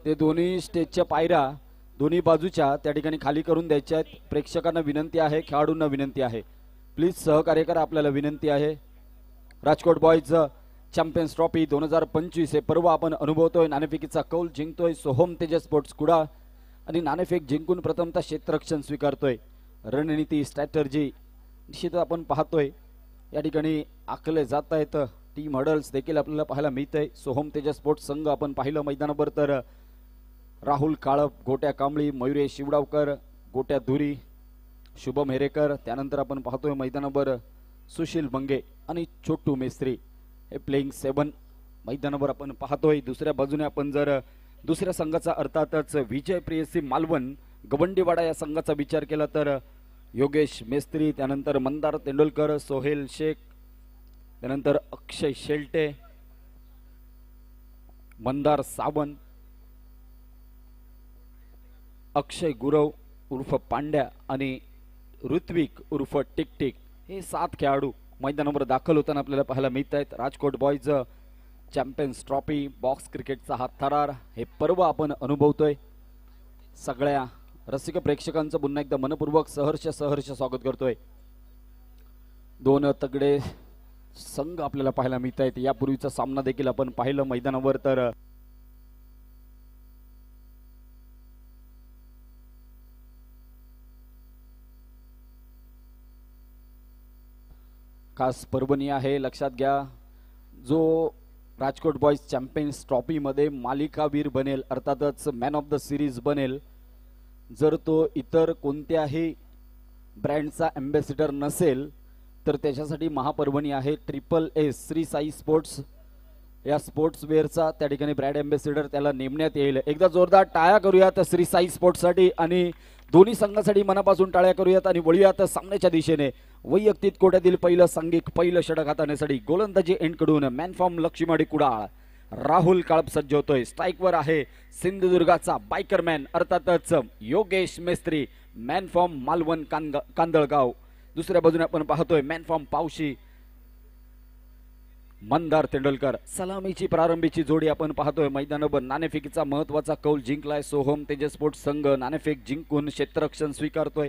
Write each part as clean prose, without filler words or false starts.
ते दोन्ही स्टेजच्या पायऱ्या दोन्ही बाजूच्या त्या ठिकाणी खाली करून द्यायच्या आहेत. प्रेक्षकांना विनंती आहे, खेळाडूंना विनंती आहे, प्लीज सहकार्य करा, आपल्याला विनंती आहे. राजकोट बॉयज चॅम्पियन्स ट्रॉफी 2025 हे पर्व आपण अनुभवतोय. नाणेफेकीचा कौल जिंकतोय सोहम तेजस स्पोर्ट्स कुडा आणि नाणेफेक जिंकून प्रथमतः क्षेत्ररक्षण स्वीकारतोय. रणनीती स्ट्रॅटर्जी निश्चित आपण पाहतोय या ठिकाणी आखले जात आहेत. टीम हडल्स देखील आपल्याला पाहायला मिळतंय. सोहम तेजस स्पोर्ट्स संघ आपण पाहिलं मैदानावर तर राहुल काळप, गोट्या कांबळी, मयुरेश शिवडावकर, गोट्या धुरी, शुभम हेरेकर, त्यानंतर आपण पाहतोय मैदानावर सुशील मंगे आणि छोटू मेस्त्री हे प्लेइंग 7 मैदानावर आपण पाहतोय. दुसऱ्या बाजूने आपण जर दुसऱ्या संघाचा अर्थातच विजय प्रेयसी मालवण गवंडीवाडा या संघाचा विचार केला तर योगेश मेस्त्री, त्यानंतर मंदार तेंडुलकर, सोहेल शेख, त्यानंतर अक्षय शेल्टे, मंदार सावंत, अक्षय गुरव उर्फ पांड्या आणि ऋत्विक उर्फ टिकटिक हे 7 खेळाडू मैदानावर दाखल होताना आपल्याला पाहायला मिळत आहेत. Rajkot boys champions trophy box क्रिकेटचा हा थरार हे पर्व आपण अनुभवतोय. सगळ्या रसिक प्रेक्षकांचं पुन्हा एकदा मनपूर्वक सहर्ष स्वागत करतोय. दोन तगडे संघ आपल्याला पाहायला मिळत आहेत. यापूर्वीचा सामना देखील आपण पाहिलं मैदानावर तर खास पर्वणी आहे, लक्षात घ्या. जो राजकोट बॉयज चॅम्पियन्स ट्रॉफी मध्ये मालिकावीर बनेल अर्थातच मॅन ऑफ द सिरीज बनेल, जर तो इतर कोणत्याही ब्रँडचा एम्बॅसिडर नसेल तर त्याच्यासाठी महापर्वणी आहे. SSS श्री साई स्पोर्ट्स या स्पोर्ट्स वेअरचा त्या ठिकाणी ब्रँड एम्बॅसिडर त्याला नेमण्यात येईल. एकदा जोरदार टाळ्या करूयात श्री साई स्पोर्ट्ससाठी आणि दोन्ही संघासाठी मनापासून टाळ्या करूयात आणि वळूयात सामन्याच्या दिशेने. वैयक्तिक कोट्यातील पहिलं सांघिक पहिलं षटक हाताळण्यासाठी गोलंदाजी एंडकडून मॅन फॉर्म लक्ष्मीवाडी कुडाळ राहुल काळप सज्ज होतोय. स्ट्राईकवर आहे सिंधुदुर्गाचा बायकरमॅन अर्थातच योगेश मेस्त्री, मॅन फॉर्म मालवण कांदळगाव. दुसऱ्या बाजूने आपण पाहतोय मॅन फॉर्म पावशी मंदार तेंडुलकर. सलामीची प्रारंभीची जोडी आपण पाहतोय मैदानावर. नाणेफेकीचा महत्वाचा कौल जिंकलाय सोहम तेजस स्पोर्ट्स संघ. नाणेफेक जिंकून क्षेत्ररक्षण स्वीकारतोय,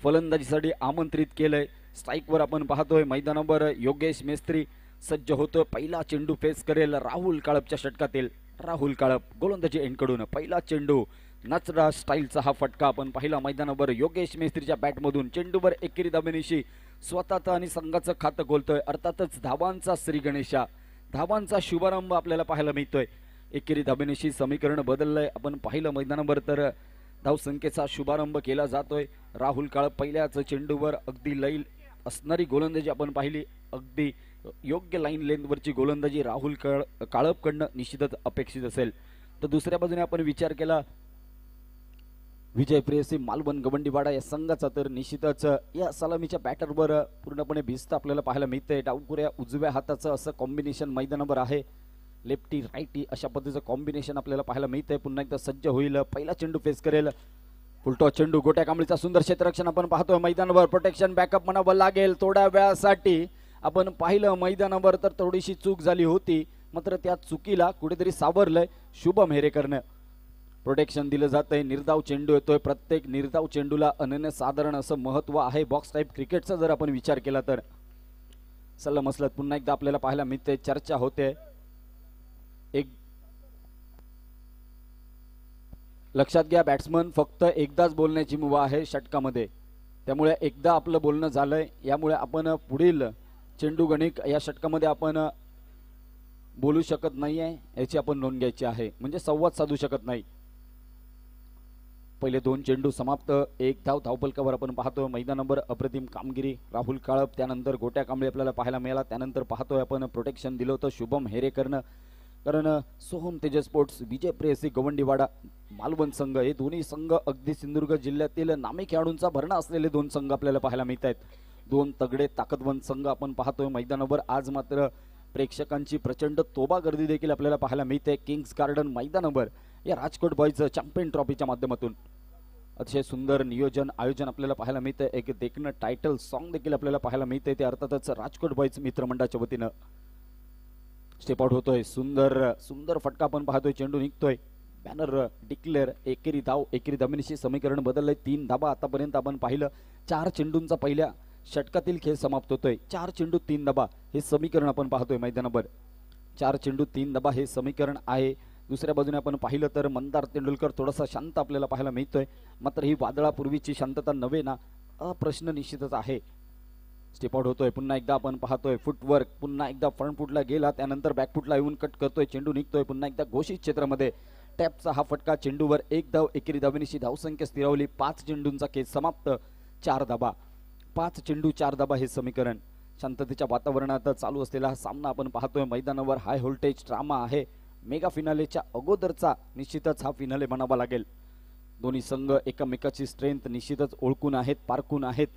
फलंदाजीसाठी आमंत्रित केलंय. स्ट्राईकवर आपण पाहतोय मैदानावर योगेश मेस्त्री सज्ज होतो. पहिला चेंडू फेस करेल राहुल काळपच्या षटकातील राहुल काळप. गोलंदाजी एंडकडून पहिला चेंडू नचरा स्टाईलचा हा फटका आपण पाहिला मैदानावर. योगेश मेस्त्रीच्या बॅटमधून चेंडूवर एकेरी दाबेनिशी स्वतःचा आणि संघाचं खातं खोलतोय. अर्थातच धावांचा श्री गणेशा, धावांचा शुभारंभ आपल्याला पाहायला मिळतोय. एकेरी दाबेनिशी समीकरण बदललंय आपण पाहिलं मैदानावर तर धावसंख्येचा शुभारंभ केला जातोय. राहुल काळप पहिल्याच चेंडूवर अगदी लैल असणारी गोलंदाजी आपण पाहिली. अगदी योग्य लाईन लेंथवरची गोलंदाजी राहुल काळपकडनं निश्चितच अपेक्षित असेल. तर दुसऱ्या बाजूने आपण विचार केला विजय प्रेयसी मालवण गवंडीवाडा या संघाचा तर निश्चितच या सलामीच्या बॅटरवर पूर्णपणे भिस्त आपल्याला पाहायला मिळतंय. डावकुऱ्या उजव्या हाताचं असं कॉम्बिनेशन मैदानावर आहे. लेफ्टी राईटी अशा पद्धतीचं कॉम्बिनेशन आपल्याला पाहायला मिळतंय. पुन्हा एकदा सज्ज होईल. पहिला चेंडू फेस करेल फुलटॉस चेंडू. गोट्या कांबळीचा सुंदर क्षेत्ररक्षण आपण पाहतोय मैदानावर. प्रोटेक्शन बॅकअप म्हणावं लागेल. थोड्या वेळासाठी आपण पाहिलं मैदानावर तर थोडीशी चूक झाली होती, मात्र त्या चुकीला कुठेतरी सावरलंय शुभम हेरेकरनं. प्रोटेक्शन दिलं जातंय. निर्धाव चेंडू येतोय. प्रत्येक निर्धाव चेंडूला अनन्यसाधारण असं महत्व आहे. बॉक्स टाईप क्रिकेटचा जर आपण विचार केला तर सल्ला मसलत पुन्हा एकदा आपल्याला पाहायला मिळते. चर्चा होते. एक लक्षात घ्या बॅट्समन फक्त एकदाच बोलण्याची मुभा आहे षटकामध्ये, त्यामुळे एकदा आपलं बोलणं झालंय. यामुळे आपण पुढील चेंडू गणिक या षटकामध्ये आपण बोलू शकत नाहीये याची आपण नोंद घ्यायची आहे, म्हणजे संवाद साधू शकत नाही. पहिले 2 चेंडू समाप्त. 1 धाव धावफलकावर आपण पाहतोय मैदानावर. अप्रतिम कामगिरी राहुल काळप. त्यानंतर गोट्या कांबळे आपल्याला पाहायला मिळाला. त्यानंतर पाहतोय आपण प्रोटेक्शन दिलं होतं शुभम हेरेकरनं. कारण सोहम तेजस स्पोर्ट्स विजय प्रेयसी गवंडीवाडा मालवण संघ हे दोन्ही संघ अगदी सिंधुदुर्ग जिल्ह्यातील नामी खेळाडूंचा भरणा असलेले 2 संघ आपल्याला पाहायला मिळत आहेत. 2 तगडे ताकदवंत संघ आपण पाहतोय मैदानावर. आज मात्र प्रेक्षकांची प्रचंड तोबा गर्दी देखील आपल्याला पाहायला मिळते किंग्स गार्डन मैदानावर या राजकोट बॉयज चॅम्पियन ट्रॉफीच्या माध्यमातून. अतिशय सुंदर नियोजन आयोजन आपल्याला पाहायला मिळतं. एक देखणं टायटल सॉन्ग देखील आपल्याला पाहायला मिळते. ते अर्थातच राजकोट बॉयज मित्रमंडळाच्या वतीनं स्टेप आउट होतोय. सुंदर सुंदर फटका आपण पाहतोय. चेंडू निघतोय बॅनर डिक्लेअर एकेरी धाव एकेरी धाबेनिशी समीकरण बदललंय 3 धाबा आतापर्यंत आपण पाहिलं 4 चेंडूंचा पहिल्या षटकातील खेळ समाप्त होतोय 4 चेंडू 3 धाबा हे समीकरण आपण पाहतोय मैदानावर 4 चेंडू 3 धाबा हे समीकरण आहे दुसऱ्या बाजूने आपण पाहिलं तर मंदार तेंडुलकर थोडासा शांत आपल्याला पाहायला मिळतोय मात्र ही वादळापूर्वीची शांतता नव्हे ना प्रश्न निश्चितच आहे स्टेप आउट होतोय पुन्हा एकदा आपण पाहतोय फुटवर्क पुन्हा एकदा फ्रंट फुटला गेला त्यानंतर बॅक फुटला येऊन कट करतोय चेंडू निघतोय पुन्हा एकदा घोषित क्षेत्रामध्ये टॅपचा हा फटका चेंडूवर 1 धाव एकेरी धाबेनिशी धावसंख्या स्थिरावली 5 चेंडूंचा खेळ समाप्त 4 धाबा 5 चेंडू 4 धाबा हे समीकरण शांततेच्या वातावरणात चालू असलेला हा सामना आपण पाहतोय मैदानावर हाय व्होल्टेज ड्रामा आहे मेगा फिनालेच्या अगोदरचा निश्चितच हा फिनाले म्हणावा लागेल दोन्ही संघ एकमेकाची स्ट्रेंथ निश्चितच ओळखून आहेत पारखून आहेत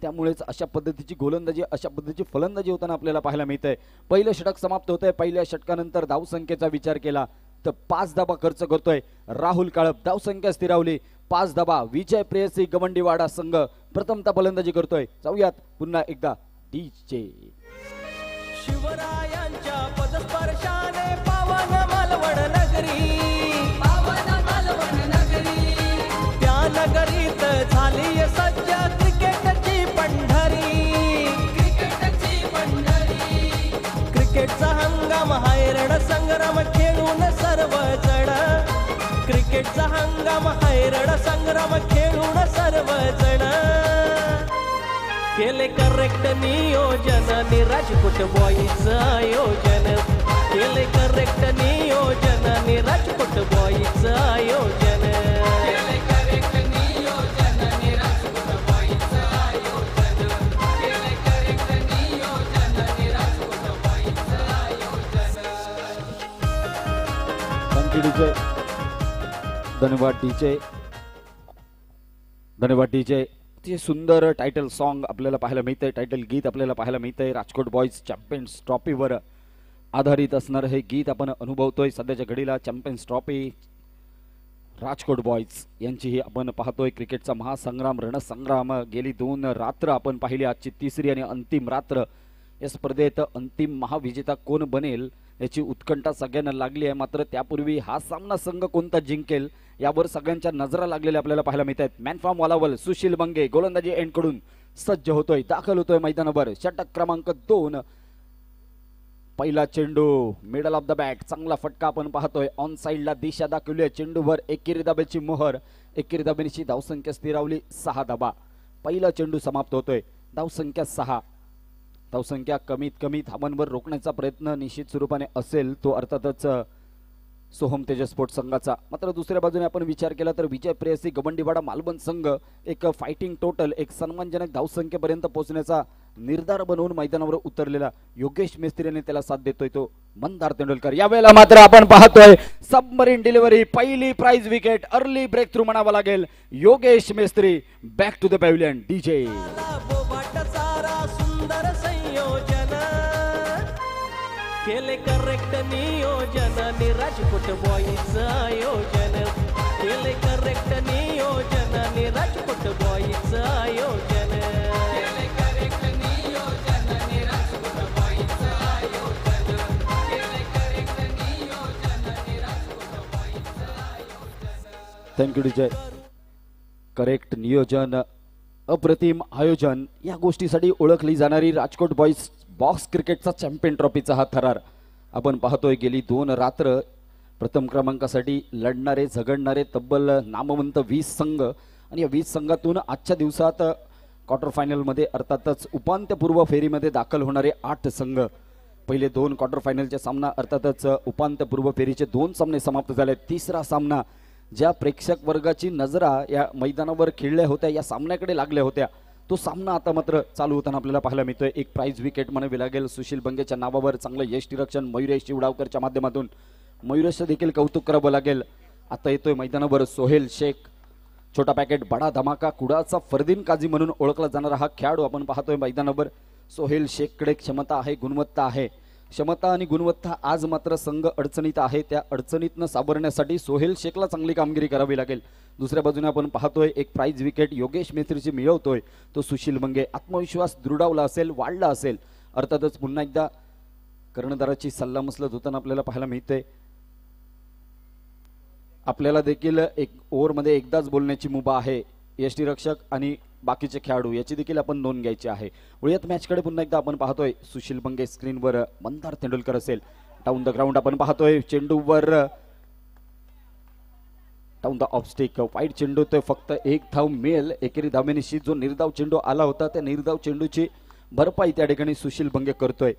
त्यामुळेच अशा पद्धतीची गोलंदाजी अशा पद्धतीची फलंदाजी होताना आपल्याला पाहायला मिळतंय पहिलं षटक समाप्त होतंय पहिल्या षटकानंतर धावसंख्येचा विचार केला तर 5 धाबा खर्च करतोय राहुल काळप धावसंख्या स्थिरावली 5 धाबा विजय प्रेयसी गवंडीवाडा संघ प्रथमतः फलंदाजी करतोय जाऊयात पुन्हा एकदा डीजे शिवरायांच्या पदस्पर्शाने पावन मालवण नगरी त्या नगरीत झाली सज्ज क्रिकेटची पंढरी क्रिकेटचा हंगाम हाय रण संग्राम खेळून सर्वजण क्रिकेटचा हंगाम हाय रण संग्राम खेळून सर्वजण केले करेक्ट नियोजन आणि राजकोट बॉईज आयोजन केले करेक्ट नियोजन आणि राजकोट बॉईज आयोजन केले करेक्ट नियोजन आणि राजकोट बॉईज आयोजन केले करेक्ट नियोजन आणि राजकोट बॉईज आयोजन थँक्यू डीजे धन्यवाद डीजे सुंदर टायटल सॉन्ग आपल्याला पाहायला मिळतंय टायटल गीत आपल्याला पाहायला मिळतंय राजकोट बॉईज चॅम्पियन्स ट्रॉफीवर आधारित असणार हे गीत आपण अनुभवतोय सध्याच्या घडीला चॅम्पियन्स ट्रॉफी राजकोट बॉईज यांचीही आपण पाहतोय क्रिकेटचा महासंग्राम रणसंग्राम गेली 2 रात्र आपण पाहिली आजची तिसरी आणि अंतिम रात्र या स्पर्धेत अंतिम महाविजेता कोण बनेल याची उत्कंठा सगळ्यांना लागली आहे मात्र त्यापूर्वी हा सामना संघ कोणता जिंकेल यावर सगळ्यांच्या नजरा लागलेल्या आपल्याला पाहायला मिळतात मॅन फ्रॉम वालावल सुशील बंगे गोलंदाजी एंड कडून सज्ज होतोय दाखल होतोय मैदानावर षटक क्रमांक 2 पहिला चेंडू मिडल ऑफ द बॅट चांगला फटका आपण पाहतोय ऑन साइडला दिशा दाखवली चेंडूवर एकेरी धाब्याची मोहर एकेरी धाब्याची धावसंख्या स्थिरावली 6 धाबा पहिला चेंडू समाप्त होतोय धावसंख्या 6 धावसंख्या कमीत कमी धाबांवर रोखण्याचा प्रयत्न निश्चित स्वरूपाने असेल तो अर्थातच सोहम तेजस स्पोर्ट्स संघाचा मात्र दुसऱ्या बाजूने आपण विचार केला तर विजय प्रेयसी गवंडीवाडा मालवण संघ एक फायटिंग टोटल एक सन्मानजनक धावसंख्येपर्यंत पोहोचण्याचा निर्धार बनवून मैदानावर उतरलेला योगेश मेस्त्री यांनी त्याला साथ देतोय तो मंदार तेंडुलकर यावेळेला मात्र आपण पाहतोय सबमरीन डिलिव्हरी पहिली prize wicket early breakthrough म्हणावा लागेल Yogesh Mestri back to the pavilion DJ केले करेक्ट नियोजन आणि राजकोट बॉईज आयोजन केले करेक्ट नियोजन आणि राजकोट बॉईज आयोजन केले करेक्ट नियोजन आणि राजकोट बॉईज आयोजन केले करेक्ट नियोजन आणि राजकोट बॉईज आयोजन थँक्यू डीजे करेक्ट नियोजन अप्रतिम आयोजन या गोष्टीसाठी ओळखली जाणारी राजकोट बॉईज बॉक्स क्रिकेटचा चॅम्पियन ट्रॉफीचा हा थरार आपण पाहतोय गेली 2 रात्र प्रथम क्रमांकासाठी लढणारे झगडणारे तब्बल नामवंत 20 संघ आणि या 20 संघातून आजच्या दिवसात क्वार्टर फायनलमध्ये अर्थातच उपांत्यपूर्व फेरीमध्ये दाखल होणारे 8 संघ पहिले 2 क्वार्टर फायनलचे सामना अर्थातच उपांत्यपूर्व फेरीचे 2 सामने समाप्त झाले तिसरा सामना ज्या प्रेक्षक वर्गाची नजरा या मैदानावर खिळल्या होत्या या सामन्याकडे लागल्या होत्या तो सामना आता मात्र चालू होताना आपल्याला पाहायला मिळतोय एक प्राइज विकेट म्हणावी लागेल सुशील बंगेच्या नावावर चांगलं यष्टिरक्षण मयुरेश शिवडावकरच्या माध्यमातून मयुरेशचं देखील कौतुक करावं लागेल आता येतोय मैदानावर सोहेल शेख छोटा पॅकेट बडा धमाका कुडाचा फरदीन काझी म्हणून ओळखला जाणारा हा खेळाडू आपण पाहतोय मैदानावर सोहेल शेखकडे क्षमता आहे गुणवत्ता आहे क्षमता आणि गुणवत्ता आज मात्र संघ अडचणीत आहे त्या अडचणीतनं सावरण्यासाठी सोहेल शेखला चांगली कामगिरी करावी लागेल दुसऱ्या बाजूने आपण पाहतोय एक प्राइज विकेट योगेश मेस्त्रीची मिळवतोय तो सुशील बंगे आत्मविश्वास दृढावला असेल वाढला असेल अर्थातच पुन्हा एकदा कर्णधाराची सल्लामसलत होताना आपल्याला पाहायला मिळते आपल्याला देखील एक ओव्हरमध्ये एकदाच बोलण्याची मुभा आहे. यष्टीरक्षक आणि बाकीचे खेळाडू याची देखील आपण नोंद घ्यायची आहे. वळूयात मॅचकडे पुन्हा एकदा. आपण पाहतोय सुशील बंगे स्क्रीनवर, मंदार तेंडुलकर असेल. डाऊन द ग्राउंड आपण पाहतोय, चेंडूवर डाऊन द ऑफस्टिक, वाईट चेंडू. तो फक्त एक धाव मिळेल. एकेरी धावेनिशी जो निर्धाव चेंडू आला होता त्या निर्धाव चेंडूची भरपाई त्या ठिकाणी सुशील बंगे करतोय.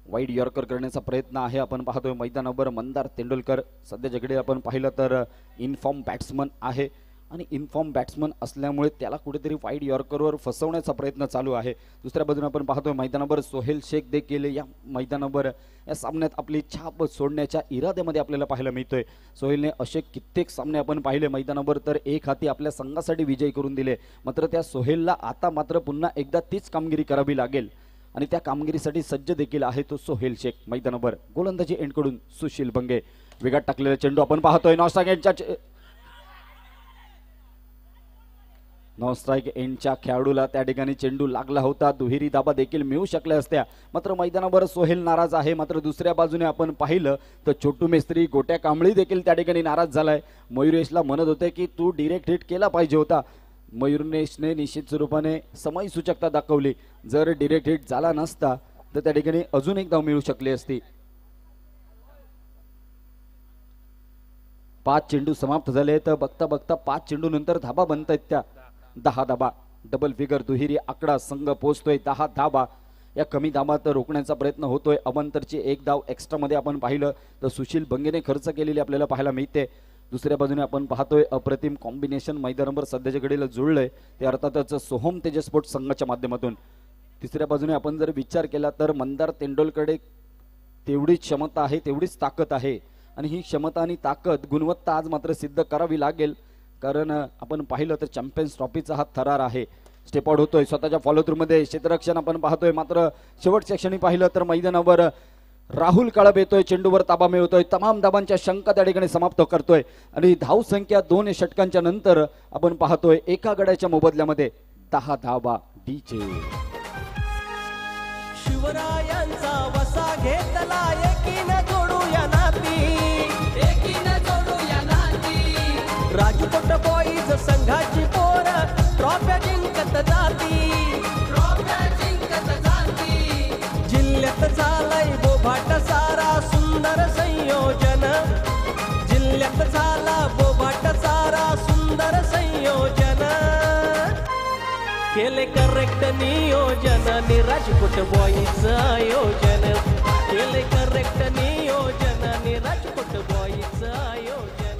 वाईड यॉर्कर करण्याचा प्रयत्न आहे. आपण पाहतोय मैदानावर मंदार तेंडुलकर सध्याच्या घडी आपण पाहिलं तर इनफॉर्म बॅट्समन आहे आणि इनफॉर्म बॅट्समन असल्यामुळे त्याला कुठेतरी वाईड यॉर्करवर फसवण्याचा प्रयत्न चालू आहे. दुसऱ्या बाजूने आपण पाहतोय मैदानावर सोहेल शेख देखील या मैदानावर या सामन्यात आपली छाप सोडण्याच्या इराद्यामध्ये आपल्याला पाहायला मिळतोय. सोहेलने असे कित्येक सामने आपण पाहिले मैदानावर, तर एक हाती आपल्या संघासाठी विजयी करून दिले. मात्र त्या सोहेलला आता मात्र पुन्हा एकदा तीच कामगिरी करावी लागेल आणि त्या कामगिरीसाठी सज्ज देखील आहे तो सोहेल शेख. मैदानावर गोलंदाजी एंडकडून सुशील बंगे, वेगात टाकलेला चेंडू आपण पाहतोय. नॉन स्ट्राईक एंडच्या खेळाडूला त्या ठिकाणी चेंडू लागला होता. दुहेरी धाबा देखील मिळू शकल्या असत्या, मात्र मैदानावर सोहेल नाराज आहे. मात्र दुसऱ्या बाजूने आपण पाहिलं तर छोटू मेस्त्री, गोट्या कांबळी देखील त्या ठिकाणी नाराज झालाय. मयुरेशला म्हणत होते की तू डिरेक्ट हिट केला पाहिजे होता. मयुरेशने निश्चित स्वरूपाने समय सूचकता दाखवली. जर डिरेक्ट हिट झाला नसता तर त्या ठिकाणी अजून एक धाव मिळू शकली असती. 5 चेंडू समाप्त झाले तर बघता बघता 5 चेंडू नंतर धाबा बनतायत त्या 10 धाबा. डबल फिगर दुहेरी आकडा संघ पोहोचतोय 10 धाबा. या कमी धाबात रोखण्याचा प्रयत्न होतोय. अवंतरची एक धाव एक्स्ट्रा मध्ये आपण पाहिलं तर सुशील बंगेने खर्च केलेली आपल्याला पाहायला मिळते. दुसऱ्या बाजूने आपण पाहतोय अप्रतिम कॉम्बिनेशन मैदानावर सध्याच्या घडीला जुळलंय, ते अर्थातच सोहम तेजस स्पोर्ट्स संघाच्या माध्यमातून. तिसऱ्या बाजूने आपण जर विचार केला तर मंदार तेंडुलकडे तेवढीच क्षमता आहे, तेवढीच ताकद आहे आणि ही क्षमता आणि ताकद गुणवत्ता आज मात्र सिद्ध करावी लागेल. कारण आपण पाहिलं तर चॅम्पियन्स ट्रॉफीचा हा थरार आहे. स्टेप आउट होतोय स्वतःच्या फॉलो थ्रू मध्ये, क्षेत्ररक्षण आपण पाहतोय. मात्र शेवटच्या क्षणी पाहिलं तर मैदानावर राहुल काळब येतोय, चेंडूवर ताबा मिळवतोय, तमाम धाबांच्या शंका त्या ठिकाणी समाप्त करतोय आणि धाव संख्या 2 षटकांच्या नंतर आपण पाहतोय एका गड्याच्या मोबदल्यामध्ये 10 धावा. डीजे शिवरायांचा वसा घेतला, एकीनं जोडूया नाती, एकीनं जोडूया नाती. राजकोट बॉईज संघाची पोर ट्रॉफ्या जिंकत जाती, ट्रॉफ्या जिंकत जाती. जिल्ह्यात झालंय बोभाट सारा सुंदर संयोजन, जिल्ह्यात झाला बोभाट सारा सुंदर संयोजन. केले करेक्ट नियोजन आणि राजकोट बॉईज आयोजन, केले करेक्ट नियोजन आणि राजकोट बॉईज आयोजन.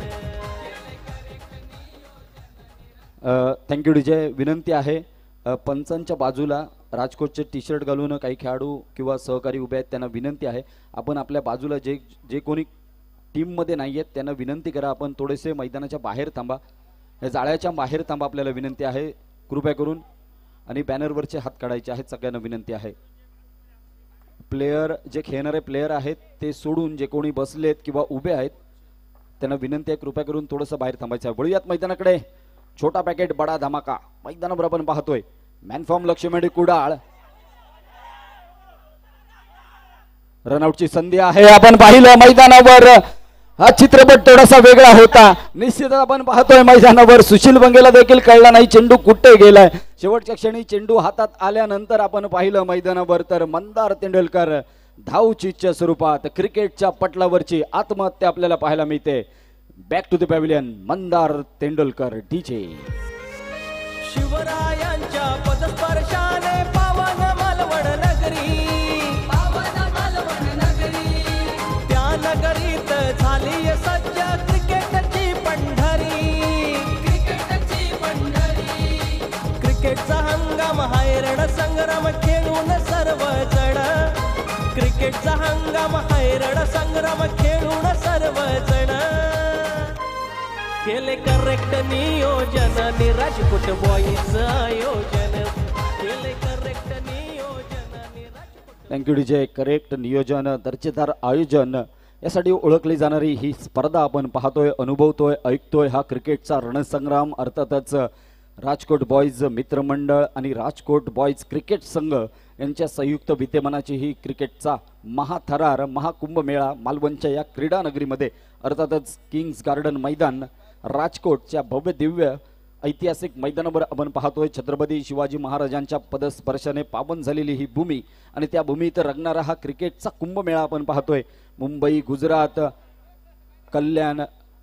Thank you DJ. विनंती आहे पंचांच्या बाजूला राजकोटचे टी शर्ट घालून काही खेळाडू किंवा सहकारी उभे आहेत, त्यांना विनंती आहे आपण आपल्या बाजूला जे कोणी टीममध्ये नाही आहेत त्यांना विनंती करा, आपण थोडेसे मैदानाच्या बाहेर थांबा, या जाळ्याच्या बाहेर थांबा. आपल्याला विनंती आहे कृपया करून. आणि बॅनरवरचे हात काढायचे आहेत, सगळ्यांना विनंती आहे. प्लेयर जे खेळणारे प्लेयर आहेत ते सोडून जे कोणी बसलेत किंवा उभे आहेत त्यांना विनंती आहे कृपया करून थोडंसं बाहेर थांबायचं आहे. वळूयात मैदानाकडे. छोटा पॅकेट बडा धमाका मैदानावर आपण पाहतोय. मॅनफॉर्म लक्ष्मण कुडाळ, रनआउटची संधी आहे. आपण पाहिलं मैदानावर हा चित्रपट थोडासा वेगळा होता. निश्चितच आपण पाहतोय मैदानावर सुशील बंगेला देखील कळला नाही चेंडू कुठे गेलाय. शेवटच्या क्षणी चेंडू हातात आल्यानंतर आपण पाहिलं मैदानावर तर मंदार तेंडुलकर धावचीच्या स्वरूपात क्रिकेटच्या पटलावरची आत्महत्या आपल्याला पाहायला मिळते. Back to the pavilion Mandar Tendulkar. DJ शिवरायांच्या पदस्पर्शाने पावन मालवण नगरी, पावन मालवण नगरी. त्या नगरीत झाली सज्ज क्रिकेटची पंढरी, क्रिकेटची पंढरी. क्रिकेटचा हंगाम हाय रण संग्राम खेळून सर्वजण, क्रिकेटचा हंगाम हाय रण संग्राम खेळून सर्वजण. केले करेक्ट नियोजन आणि राजकोट बॉईज आयोजन, केले करेक्ट नियोजन आणि राजकोट. Thank you DJ. करेक्ट नियोजन, दर्जेदार आयोजन यासाठी ओळखली जाणारी ही स्पर्धा आपण पाहतोय, अनुभवतोय, ऐकतोय. हा क्रिकेटचा रणसंग्राम अर्थातच राजकोट बॉईज मित्रमंडळ आणि राजकोट बॉईज क्रिकेट संघ यांच्या संयुक्त विद्यमानाची ही क्रिकेटचा महाथरार महाकुंभमेळा मालवणच्या या क्रीडा नगरीमध्ये अर्थातच किंग्स गार्डन मैदान राजकोटच्या भव्य दिव्य ऐतिहासिक मैदानावर आपण पाहतोय. छत्रपती शिवाजी महाराजांच्या पदस्पर्शाने पावन झालेली ही भूमी आणि त्या भूमीत रंगणारा हा क्रिकेटचा कुंभमेळा आपण पाहतोय. मुंबई, गुजरात, कल्याण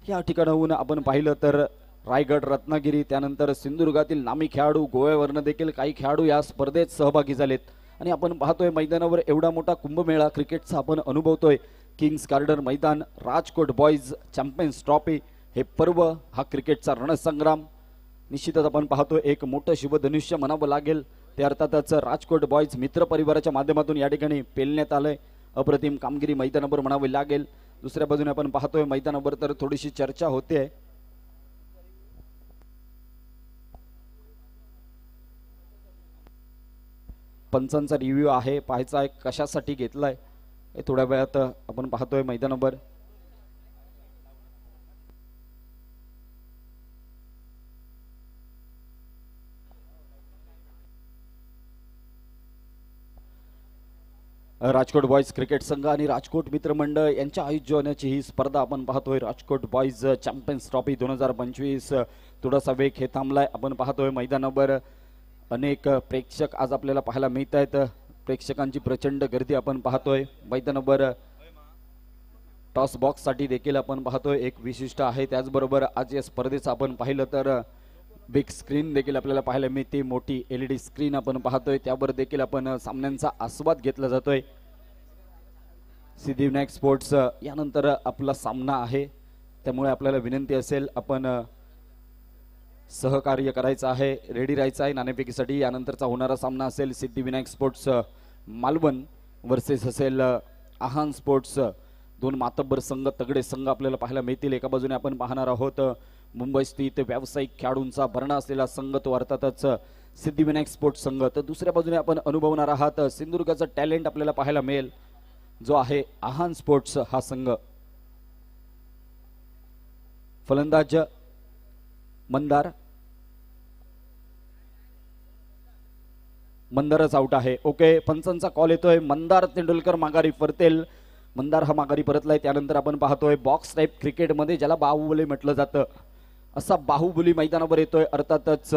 या ठिकाणाहून आपण पाहिलं तर रायगड, रत्नागिरी, त्यानंतर सिंधुदुर्गातील नामी खेळाडू, गोव्यावरनं देखील काही खेळाडू या स्पर्धेत सहभागी झालेत आणि आपण पाहतोय मैदानावर एवढा मोठा कुंभमेळा क्रिकेटचा आपण अनुभवतोय. किंग्स गार्डन मैदान, राजकोट बॉयज चॅम्पियन्स ट्रॉफी हे पर्व, हा क्रिकेटचा रणसंग्राम निश्चितच आपण पाहतोय. एक मोठं शिवधनुष्य म्हणावं लागेल ते अर्थातच राजकोट बॉयज मित्र परिवाराच्या माध्यमातून या ठिकाणी पेलण्यात आलंय. अप्रतिम कामगिरी मैदानावर म्हणावी लागेल. दुसऱ्या बाजूने आपण पाहतोय मैदानावर तर थोडीशी चर्चा होते. पंचांचा रिव्ह्यू आहे, पाहायचा आहे कशासाठी घेतलाय हे थोड्या वेळात आपण पाहतोय मैदानावर. राजकोट बॉयज क्रिकेट संघ आणि राजकोट मित्रमंडळ यांच्या आयोजनाची ही स्पर्धा आपण पाहतोय. राजकोट बॉयज चॅम्पियन्स ट्रॉफी 2025 थोडासा वेग हे थांबलाय. आपण पाहतोय मैदानावर अनेक प्रेक्षक आज आपल्याला पाहायला मिळत आहेत. प्रेक्षकांची प्रचंड गर्दी आपण पाहतोय. मैदानावर टॉस बॉक्स साठी देखील आपण पाहतोय एक विशिष्ट आहे. त्याचबरोबर आज या स्पर्धेचं आपण पाहिलं तर बिग स्क्रीन देखील आपल्याला पाहायला मिळते. मोठी LED स्क्रीन आपण पाहतोय, त्यावर देखील आपण सामन्यांचा आस्वाद घेतला जातोय. सिद्धिविनायक स्पोर्ट्स यानंतर आपला सामना आहे, त्यामुळे आपल्याला विनंती असेल आपण सहकार्य करायचं आहे, रेडी राहायचं आहे नाणेफेकीसाठी. यानंतरचा होणारा सामना असेल सिद्धिविनायक स्पोर्ट्स मालवण वर्सेस असेल आहान स्पोर्ट्स. दोन मातब्बर संघ, तगडे संघ आपल्याला पाहायला मिळतील. एका बाजूने आपण पाहणार आहोत मुंबई स्थित व्यावसायिक खेळाडूंचा भरणा असलेला संघ, तो अर्थातच सिद्धिविनायक स्पोर्ट्स संघ. तर दुसऱ्या बाजूने आपण अनुभवणार आहात सिंधुदुर्गाचा टॅलेंट आपल्याला पाहायला मिळेल, जो आहे आहान स्पोर्ट्स हा संघ. फलंदाज मंदारच आउट आहे. ओके, पंचांचा कॉल येतोय. मंदार तेंडुलकर माघारी परतेल. मंदार हा माघारी परतलाय. त्यानंतर आपण पाहतोय बॉक्स टाईप क्रिकेटमध्ये ज्याला बाहुबली म्हटलं जातं, असा बाहुबली मैदानावर येतोय. अर्थातच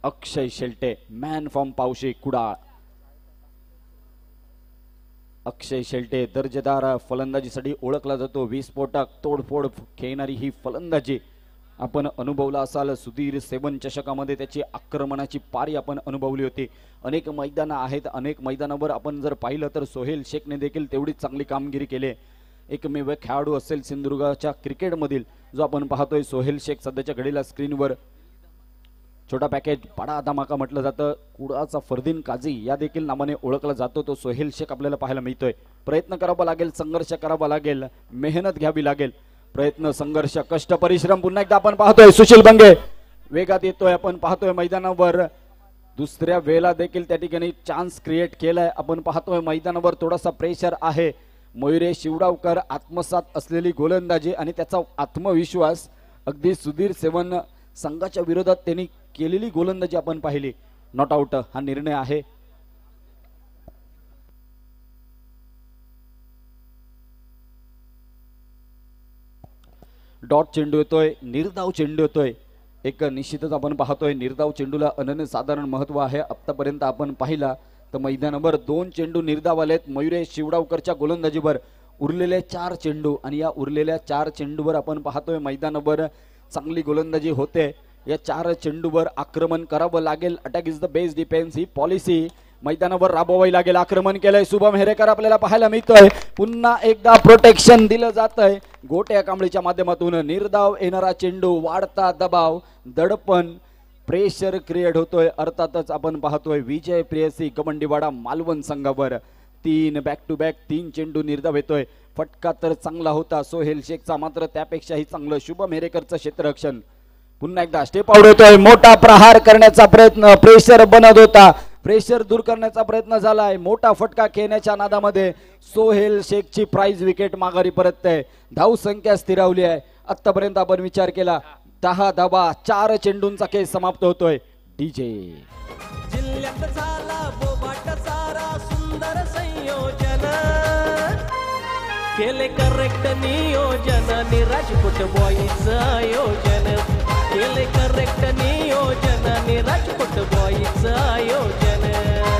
अक्षय शेलटे, मॅन फ्रॉम पावशी कुडाळ. अक्षय शेलटे दर्जेदार फलंदाजीसाठी ओळखला जातो. विस्फोटक, तोडफोड खेळणारी ही फलंदाजी आपण अनुभवला असाल. सुधीर सेवन चषकामध्ये त्याची आक्रमणाची पारी आपण अनुभवली होती. अनेक मैदानं आहेत, अनेक मैदानावर आपण जर पाहिलं तर सोहेल शेखने देखील तेवढीच चांगली कामगिरी केली. एकमेव खेळाडू असेल सिंधुदुर्गाच्या क्रिकेटमधील जो आपण पाहतोय सोहेल शेख. सध्याच्या घडीला स्क्रीनवर छोटा पॅकेज, बडा धमाका म्हटलं जातं. कुडाचा फरदीन काझी या देखील नावाने ओळखला जातो, तो सोहेल शेख आपल्याला पाहायला मिळतोय. प्रयत्न करावा लागेल, संघर्ष करावा लागेल, मेहनत घ्यावी लागेल. प्रयत्न, संघर्ष, कष्ट, परिश्रम पुन्हा एकदा आपण पाहतोय. सुशील बंगे वेगात येतोय, आपण पाहतोय मैदानावर. दुसऱ्या वेळेला देखील त्या ठिकाणी चान्स क्रिएट केलाय. आपण पाहतोय मैदानावर थोडासा प्रेशर आहे. मयुरेश शिवडावकर आत्मसात असलेली गोलंदाजी आणि त्याचा आत्मविश्वास, अगदी सुधीर सेवन संघाच्या विरोधात त्यांनी केलेली गोलंदाजी आपण पाहिली. नॉट आउट हा निर्णय आहे. डॉट चेंडू येतोय, निर्धाव चेंडू येतोय. एक निश्चितच आपण पाहतोय निर्धाव चेंडूला अनन्यसाधारण महत्व आहे. आतापर्यंत आपण पाहिला तर मैदानावर 2 चेंडू निर्धाव आलेत मयुरेश शिवडावकरच्या गोलंदाजीवर. उरलेले 4 चेंडू आणि या उरलेल्या 4 चेंडूवर आपण पाहतोय मैदानावर चांगली गोलंदाजी होते. या 4 चेंडूवर आक्रमण करावं लागेल. Attack is the best defence he policy मैदानावर राबवावी लागेल. आक्रमण केलंय शुभम हेरेकर आपल्याला पाहायला मिळतोय. पुन्हा एकदा प्रोटेक्शन दिलं जात आहे गोट्या कांबळीच्या माध्यमातून. निर्धाव येणारा चेंडू, वाढता दबाव, दडपण, प्रेशर क्रिएट होतोय. अर्थातच आपण पाहतोय विजय प्रेयसी कबंडीवाडा मालवण संघावर 3 बॅक टू बॅक 3 चेंडू निर्धाव येतोय. फटका तर चांगला होता सोहेल शेखचा, मात्र त्यापेक्षाही चांगलं शुभम हेरेकरचं क्षेत्ररक्षण. पुन्हा एकदा स्टेप आउट होतोय. मोठा प्रहार करण्याचा प्रयत्न, प्रेशर बनत होता, प्रेशर दूर करण्याचा प्रयत्न झालाय. मोठा फटका खेळण्याच्या नादामध्ये सोहेल शेखची प्राइज विकेट माघारी परतते. धाव संख्या स्थिरावली आहे. आतापर्यंत आपण विचार केला 10 धावा, 4 चेंडूंचा खेळ समाप्त होतोय. डीजे जिल्ह्यात झाला बोबाट सारा सुंदर संयोजन. केले करेक्ट नियोजन आणि राजकोट बॉईजचं आयोजन केले करेक्ट नियोजन आणि राजकोट बॉईजचं आयोजन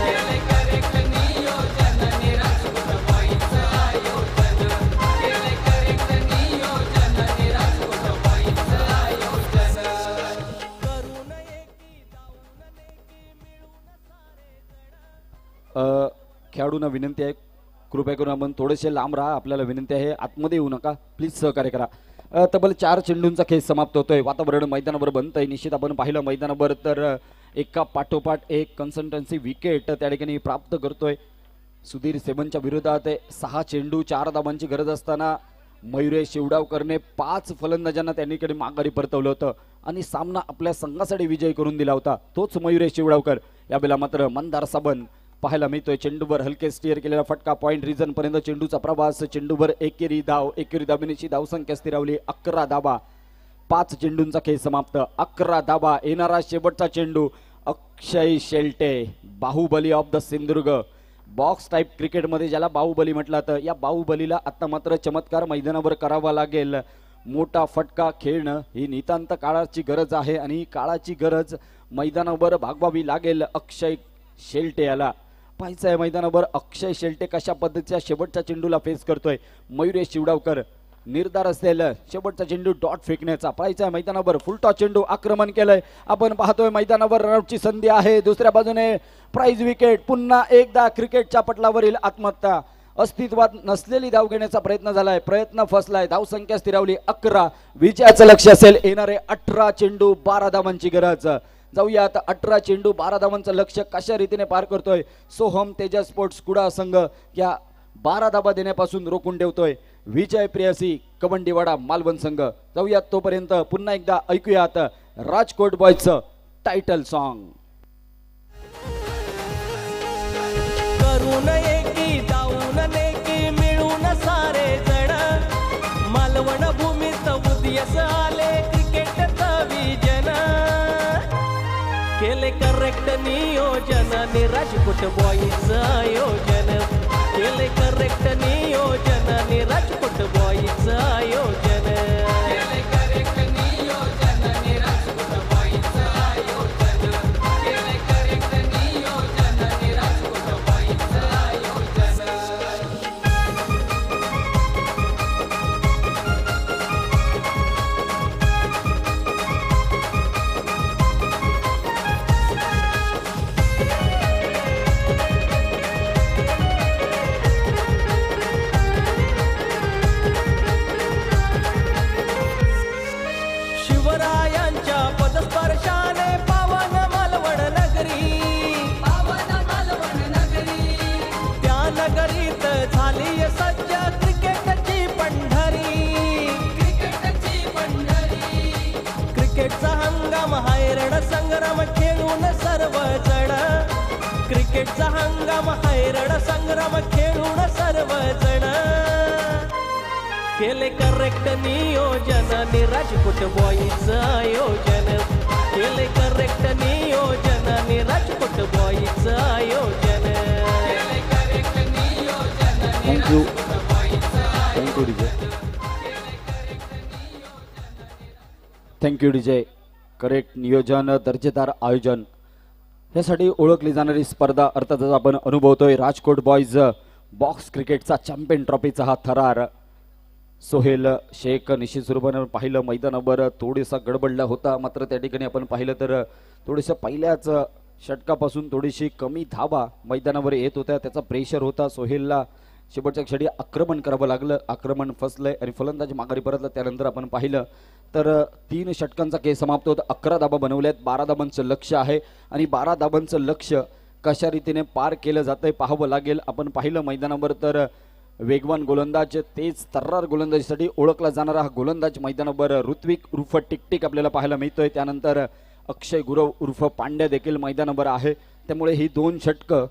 केले करेक्ट नियोजन आणि राजकोट बॉईजचं आयोजन केले करेक्ट नियोजन आणि राजकोट बॉईजचं आयोजन करू नये की जाऊ नये की मिळून सारे जण खेळाडूंना विनंती आहे, कृपया करून आपण थोडेसे लांब राहा. आपल्याला विनंती आहे, आतमध्ये येऊ नका प्लीज, सहकार्य करा. तब्बल 4 चेंडूंचा खेळ समाप्त होतोय. वातावरण मैदानावर बनतंय. निश्चित आपण पाहिलं मैदानावर तर एका पाठोपाठ एक कन्सल्टन्सी विकेट त्या ठिकाणी प्राप्त करतोय. सुधीर सेबनच्या विरोधात 6 चेंडू 4 धावांची गरज असताना मयुरेश शिवडावकरने 5 फलंदाजांना त्यांनीकडे माघारी परतवलं होतं आणि सामना आपल्या संघासाठी विजय करून दिला होता. तोच मयुरेश शिवडावकर. यावेळेला मात्र मंदार साबण पाहायला मिळतोय. चेंडूवर हलके स्टिअर केलेला फटका पॉइंट रिझन पर्यंत चेंडूचा प्रवास. चेंडूवर एकेरी धाबेची धावसंख्या स्थिरावली 11 धाबा. 5 चेंडूंचा खेळ समाप्त, 11 धाबा. येणारा शेवटचा चेंडू Akshay Shelte, Baahubali of the Sindhudurg. Box type क्रिकेटमध्ये ज्याला बाहुबली म्हटलं तर या बाहुबलीला आता मात्र चमत्कार मैदानावर करावा लागेल. मोठा फटका खेळणं ही नितांत काळाची गरज आहे आणि ही काळाची गरज मैदानावर भागवावी लागेल. अक्षय शेलटे याला पाहायचं आहे मैदानावर अक्षय शेलटे कशा पद्धतीच्या शेवटच्या चेंडूला फेस करतोय. मयुरेश शिवडावकर निर्धार असेल शेवटचा चेंडू डॉट फेकण्याचा. पाहायचं आहे मैदानावर फुलटॉस चेंडू आक्रमण केलंय. आपण पाहतोय मैदानावर रनआउटची संधी आहे. दुसऱ्या बाजूने प्राइज विकेट. पुन्हा एकदा क्रिकेटच्या पटलावरील आत्महत्या. अस्तित्वात नसलेली धाव घेण्याचा प्रयत्न झालाय, प्रयत्न फसलाय. धावसंख्या स्थिरावली 11. विजयाचं लक्ष असेल. येणारे 18 चेंडू 12 धावांची गरज. जाऊयात 18 चेंडू 12 धावांचं लक्ष कशा रीतीने पार करतोय सोहम तेजस स्पोर्ट्स कुडा संघ. या 12 धाबा देण्यापासून रोखून ठेवतोय विजय प्रेयसी कवंडीवाडा मालवण संघ. जाऊयात तोपर्यंत पुन्हा एकदा ऐकूयात राजकोट बॉयजचं टायटल सॉन्ग. करू नये की जाऊ नये की मिळून सारे जण मालवण भूमीत उदयस आले क्रिकेटचं विजन केले करेक्ट नियोजन आणि राजकोट बॉईजचं आयोजन केले करेक्ट नियोजन आणि राजकोट बॉईजचं आयोजन केले करेक्ट नियोजन आणि राजकोट बॉईजचं आयोजन केले करेक्ट नियोजन आणि राजकोट बॉईजचं आयोजन. शिवरायांच्या पदस्पर्शाने पावन मालवण नगरी त्या नगरीत झाली सज्ज क्रिकेटची पंढरी क्रिकेटचा हंगाम हायरण संग्राम खेळून सर्वजण क्रिकेटचा हंगाम हायरण संग्राम खेळून सर्वजण केले करेक्ट नियोजन आणि राजकोट बॉईजचं आयोजन केले करेक्ट नियोजन आणि राजकोट बॉईजचं आयोजन केले करेक्ट नियोजन आणि राजकोट बॉईजचं आयोजन. Thank you DJ. करेक्ट नियोजन, दर्जेदार आयोजन यासाठी ओळखली जाणारी स्पर्धा अर्थातच आपण अनुभवतोय. राजकोट बॉईज बॉक्स क्रिकेटचा चॅम्पियन ट्रॉफीचा हा थरार. सोहेल शेख निश्चित स्वरूपाने पाहिलं मैदानावर थोडासा गडबडला होता, मात्र त्या ठिकाणी आपण पाहिलं तर थोडंसं पहिल्याच षटकापासून थोडीशी कमी धावा मैदानावर येत होत्या. त्याचा प्रेशर होता. सोहेलला शेवटच्या क्षणी आक्रमण करावं लागलं, आक्रमण फसलंय आणि फलंदाज माघारी परतला. त्यानंतर आपण पाहिलं तर 3 षटकांचा खेळ समाप्त होत. 11 धाबा बनवल्यात. 12 धाबांचं लक्ष आहे आणि 12 धाबांचं लक्ष कशा रीतीने पार केलं जातंय पाहावं लागेल. आपण पाहिलं मैदानावर तर वेगवान गोलंदाज, तेज तर्रार गोलंदाजीसाठी ओळखला जाणारा हा गोलंदाज मैदानावर ऋत्विक उर्फ टिकटिक आपल्याला पाहायला मिळतोय. त्यानंतर अक्षय गुरव उर्फ पांड्या देखील मैदानावर आहे. त्यामुळे ही 2 षटकं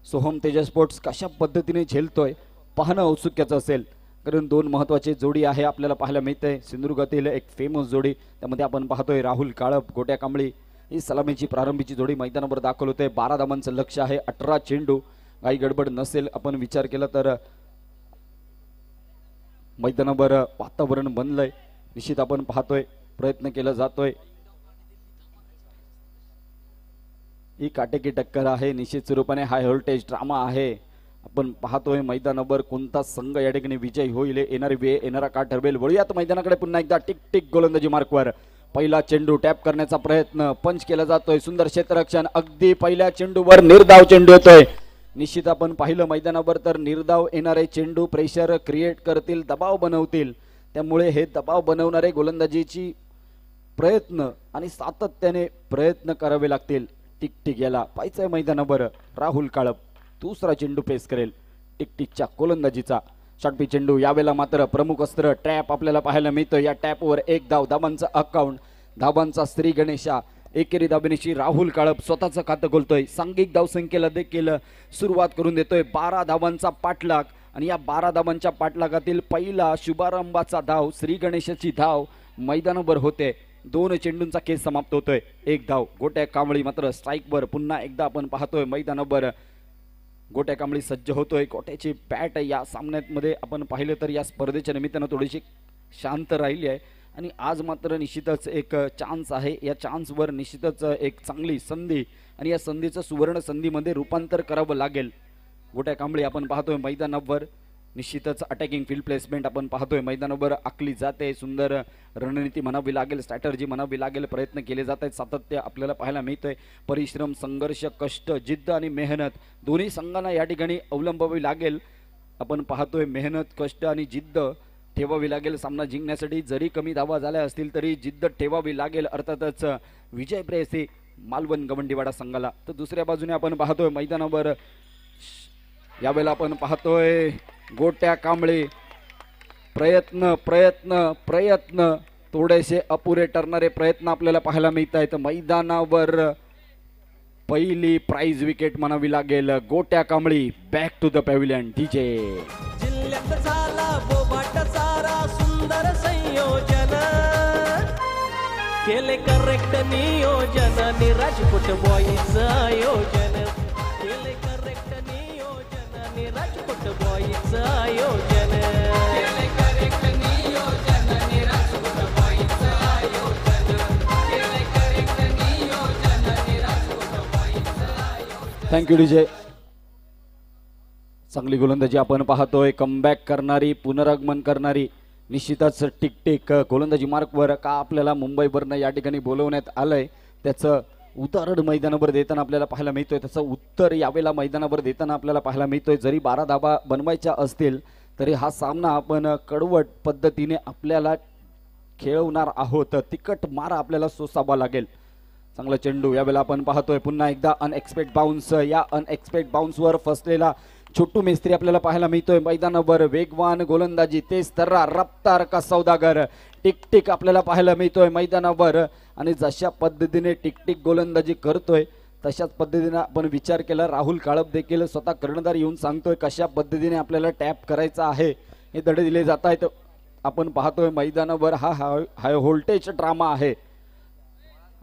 सोहम तेजस स्पोर्ट्स कशा पद्धतीने झेलतोय पाहणं औत्सुक्याचं असेल, कारण 2 महत्त्वाची जोडी आहे आपल्याला पाहायला मिळते. सिंधुदुर्गातील एक फेमस जोडी, त्यामध्ये आपण पाहतोय राहुल काळप गोट्या कांबळी ही सलामीची प्रारंभीची जोडी मैदानावर दाखल होते. 12 धाबांचं लक्ष आहे. 18 चेंडू काही गडबड नसेल आपण विचार केला तर मैदानावर वातावरण बनलंय, निश्चित आपण पाहतोय प्रयत्न केला जातोय, ही काटेकी टक्कर आहे, निश्चित स्वरूपाने हाय व्होल्टेज ड्रामा आहे. आपण पाहतोय मैदानावर कोणता संघ या ठिकाणी विजयी होईल, येणारी वेळ येणारा काळ ठरवेल. वळूयात मैदानाकडे पुन्हा एकदा. टिक टिक गोलंदाजी मार्कवर पहिला चेंडू टॅप करण्याचा प्रयत्न, पंच केला जातोय, सुंदर क्षेत्ररक्षण, अगदी पहिल्या चेंडूवर निर्धाव चेंडू येतोय. निश्चित आपण पाहिलं मैदानावर तर निर्धाव येणारे चेंडू प्रेशर क्रिएट करतील, दबाव बनवतील. त्यामुळे हे दबाव बनवणारे गोलंदाजीची प्रयत्न आणि सातत्याने प्रयत्न करावे लागतील. टिक टिक याला पाहायचंय मैदानावर. राहुल काळप दुसरा चेंडू पेस करेल टिकटिकच्या गोलंदाजीचा. षटपी चेंडू, यावेळेला मात्र प्रमुख अस्त्र ट्रॅप आपल्याला पाहायला मिळतं. या टॅपवर एक धाव, धाबांचा अकाउंट, धाबांचा श्री गणेशा. एकेरी धाबेनिशी राहुल काळप स्वतःचं खातं खोलतोय, सांघिक धावसंख्येला देखील सुरुवात करून देतोय. 12 धाबांचा पाठलाग आणि या 12 धाबांच्या पाठलागातील पहिला शुभारंभाचा धाव, श्री गणेशाची धाव मैदानावर होते. 2 चेंडूंचा खेळ समाप्त होतोय, एक धाव. गोट्या कांबळी मात्र स्ट्राईकवर. पुन्हा एकदा आपण पाहतोय मैदानावर गोट्या कांबळी सज्ज होतोय. गोट्याची बॅट या सामन्यामध्ये आपण पाहिलं तर या स्पर्धेच्या निमित्तानं थोडीशी शांत राहिली आहे आणि आज मात्र निश्चितच एक चान्स आहे. या चान्सवर निश्चितच एक चांगली संधी आणि या संधीचं सुवर्ण संधीमध्ये रूपांतर करावं लागेल. गोट्या कांबळी आपण पाहतोय मैदानावर, निश्चितच अटॅकिंग फील्ड प्लेसमेंट आपण पाहतोय मैदानावर आखली जाते. सुंदर रणनीती म्हणावी लागेल, स्ट्रॅटर्जी म्हणावी लागेल, प्रयत्न केले जात आहेत, सातत्य आपल्याला पाहायला मिळतंय. परिश्रम, संघर्ष, कष्ट, जिद्द आणि मेहनत दोन्ही संघांना या ठिकाणी अवलंबावी लागेल. आपण पाहतोय मेहनत, कष्ट आणि जिद्द ठेवावी लागेल सामना जिंकण्यासाठी. जरी कमी धावा झाल्या असतील तरी जिद्द ठेवावी लागेल. अर्थातच विजय प्रेयसी मालवण गवंडीवाडा संघाला. तर दुसऱ्या बाजूने आपण पाहतोय मैदानावर यावेळेला आपण पाहतोय गोट्या कांबळे प्रयत्न प्रयत्न प्रयत्न थोडेसे अपुरे ठरणारे प्रयत्न आपल्याला पाहायला मिळत आहेत. मैदानावर पहिली प्राइज विकेट म्हणावी लागेल. Gotya Kambli back to the pavilion. DJ जिल्ह्यात झाला बोबाट सारा सुंदर संयोजन, केले करेक्ट नियोजन आणि राजकोट बॉईज आयोजन, केले करेक्ट नियोजन आणि राजकोट बॉईज आयोजन, केले करेक्ट नियोजन आणि राजकोट बॉईज आयोजन, केले करेक्ट नियोजन आणि राजकोट बॉईज आयोजन. Thank you DJ. चांगली गोलंदाजी आपण पाहतोय, कमबॅक करणारी, पुनरागमन करणारी. निश्चितच टिकटिक गोलंदाजी मार्कवर का आपल्याला मुंबईवरनं या ठिकाणी बोलवण्यात आलंय त्याचं उदाहरण मैदानावर देताना आपल्याला पाहायला मिळतोय. त्याचं उत्तर यावेळेला मैदानावर देताना आपल्याला पाहायला मिळतोय. जरी 12 धाबा बनवायच्या असतील तरी हा सामना आपण कडवट पद्धतीने आपल्याला खेळवणार आहोत. तिकट मारा आपल्याला सोसावा लागेल. चांगला चेंडू यावेळेला आपण पाहतोय. पुन्हा एकदा अनएक्सपेक्ट बाउन्स. या अनएक्सपेक्ट बाउन्सवर फसलेला छोटू मेस्त्री आपल्याला पाहायला मिळतोय मैदानावर. वेगवान गोलंदाजी, तेज तर्रा, रफ्तार का सौदागर. टिकटिक आपल्याला पाहायला मिळतोय मैदानावर आणि जशा पद्धतीने टिकटिक गोलंदाजी करतोय तशाच पद्धतीने आपण विचार केला. राहुल काळप देखील स्वतः कर्णधार येऊन सांगतोय कशा पद्धतीने आपल्याला टॅप करायचा आहे. हे धडे दिले जात आहेत. आपण पाहतोय मैदानावर हा हाय व्होल्टेज ड्रामा आहे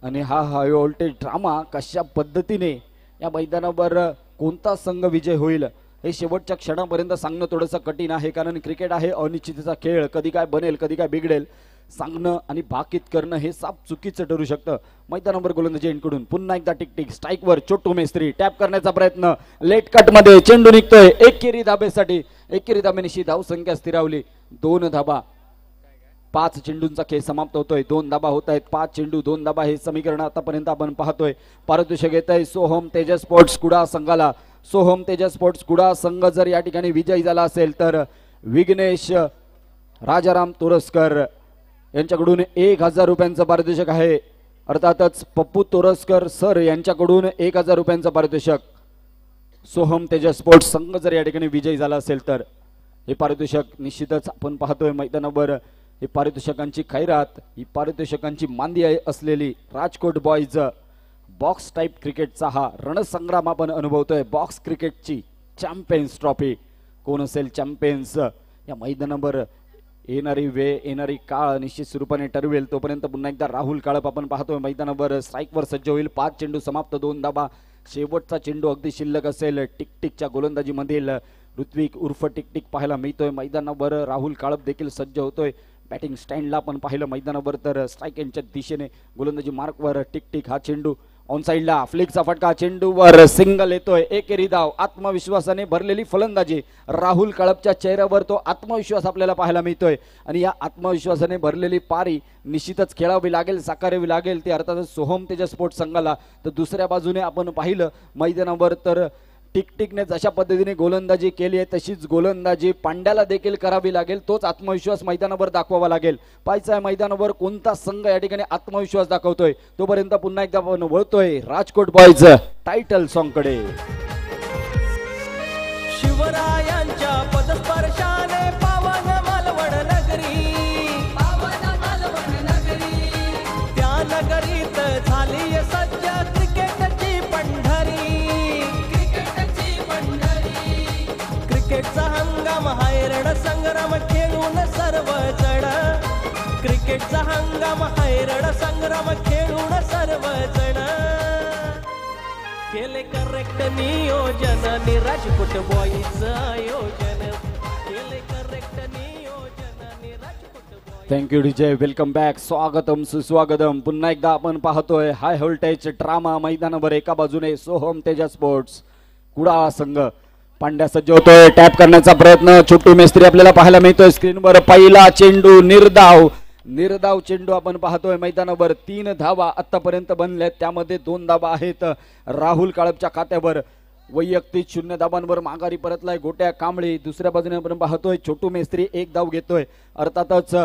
आणि हा हाय व्होल्टेज ड्रामा कशा पद्धतीने या मैदानावर कोणता संघ विजय होईल हे शेवटच्या क्षणापर्यंत सांगणं थोडंसं कठीण आहे. कारण क्रिकेट आहे अनिश्चिततेचा खेळ. कधी काय बनेल, कधी काय बिघडेल, सांगणं आणि भाकीत करणं हे साप चुकीचं ठरू शकतं. मैदानावर गोलंदाजी एंडकडून पुन्हा एकदा टिकटिक. स्ट्राईकवर छोटू मेस्त्री टॅप करण्याचा प्रयत्न, लेट कट मध्ये चेंडू निघतोय. एकेरी धाबेसाठी, एकेरी धाबेनिशी धावसंख्या स्थिरावली. 2 धाबा. 5 चेंडूंचा खेळ समाप्त होतोय. 2 धाबा होत आहेत. 5 चेंडू 2 धाबा हे समीकरण आतापर्यंत आपण पाहतोय. पारितोषिक येत आहे सोहम तेजस स्पोर्ट्स कुडा संघाला. सोहम तेजस स्पोर्ट्स कुडा संघ जर या ठिकाणी विजयी झाला असेल तर विघ्नेश राजाराम तोरसकर यांच्याकडून 1000 रुपयांचं पारितोषिक आहे. अर्थातच पप्पू तोरसकर सर यांच्याकडून 1000 रुपयांचं पारितोषिक. सोहम तेजस स्पोर्ट्स संघ जर या ठिकाणी विजयी झाला असेल तर हे पारितोषिक निश्चितच आपण पाहतोय मैदानावर. ही पारितोषिकांची खैरात, ही पारितोषिकांची मांदी असलेली राजकोट बॉईज बॉक्स टाइप क्रिकेटचा हा रणसंग्राम आपण अनुभवतोय. बॉक्स क्रिकेटची चॅम्पियन्स ट्रॉफी. कोण असेल चॅम्पियन्स या मैदानावर येणारी वेळ, येणारी काळ निश्चित स्वरूपाने ठरवेल. तोपर्यंत पुन्हा एकदा राहुल काळप आपण पाहतोय मैदानावर. स्ट्राईकवर सज्ज होईल. 5 चेंडू समाप्त, 2 धाबा. शेवटचा चेंडू अगदी शिल्लक असेल. टिकटिकच्या गोलंदाजीमधील ऋत्विक उर्फ टिकटिक पाहायला मिळतोय मैदानावर. राहुल काळप देखील सज्ज होतोय बॅटिंग स्टँडला आपण पाहिलं मैदानावर. तर स्ट्राईक एंडच्या दिशेने गोलंदाजी मार्कवर टिकटिक. हा चेंडू ऑन साइडला फ्लिकचा फटका, चेंडूवर सिंगल येतोय. एकेरी धाव. आत्मविश्वासाने भरलेली फलंदाजी. राहुल काळपच्या चेहऱ्यावर तो आत्मविश्वास आपल्याला पाहायला मिळतोय आणि या आत्मविश्वासाने भरलेली पारी निश्चितच खेळावी लागेल, साकारावी लागेल ते अर्थातच सोहम तेजस स्पोर्ट्स संघाला. तर दुसऱ्या बाजूने आपण पाहिलं मैदानावर तर टिकटिकने जशा पद्धतीने गोलंदाजी केली आहे तशीच गोलंदाजी पांड्याला देखील करावी लागेल. तोच आत्मविश्वास मैदानावर दाखवावा लागेल. पाहायचं आहे मैदानावर कोणता संघ या ठिकाणी आत्मविश्वास दाखवतोय. तोपर्यंत पुन्हा एकदा आपण वळतोय राजकोट बॉयज टायटल सॉन्ग कडे. शिवरायांच्या पदस्पर्शाने पावन मालवण नगरी, त्या नगरीत झाली सज्ज क्रिकेटची पंढरी. क्रिकेटचा हंगाम हायरण संग्राम खेळून सर्वजण. क्रिकेटचा हंगाम हायरण संग्राम खेळून सर्वजण. केले करेक्ट नियोजन आणि राजकोट बॉईज आयोजन. केले करेक्ट नियोजन आणि Rajkot boys. Thank you DJ. Welcome back. स्वागतम सुस्वागतम. पुन्हा एकदा आपण पाहतोय हाय व्होल्टेज ड्रामा मैदानावर. एका बाजूने सोहम तेजस स्पोर्ट्स कुडाळ संघ. पांड्या सज्ज होतोय. टॅप करण्याचा प्रयत्न. छोटू मेस्त्री आपल्याला पाहायला मिळतोय स्क्रीनवर. पहिला चेंडू निर्धाव चेंडू आपण पाहतोय मैदानावर. 3 धावा आतापर्यंत बनल्यात, त्यामध्ये 2 धावा आहेत राहुल काळपच्या खात्यावर. वैयक्तिक 0 धावांवर माघारी परतलाय गोट्या कांबळे. दुसऱ्या बाजूने आपण पाहतोय छोटू मेस्त्री 1 धाव घेतोय. अर्थातच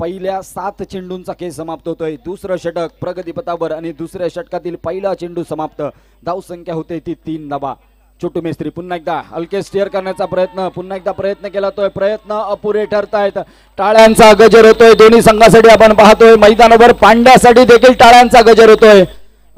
पहिल्या 7 चेंडूंचा खेळ समाप्त होतोय. दुसरं षटक प्रगतीपथावर आणि दुसऱ्या षटकातील पहिला चेंडू समाप्त. धाव संख्या होते ती 3 धावा. छोटू मेस्त्री पुन्हा एकदा हलके स्टिअर करण्याचा प्रयत्न. पुन्हा एकदा प्रयत्न केला तोय. प्रयत्न अपुरे ठरतायत. टाळ्यांचा गजर होतोय दोन्ही संघासाठी आपण पाहतोय मैदानावर. पांड्यासाठी देखील टाळ्यांचा गजर होतोय.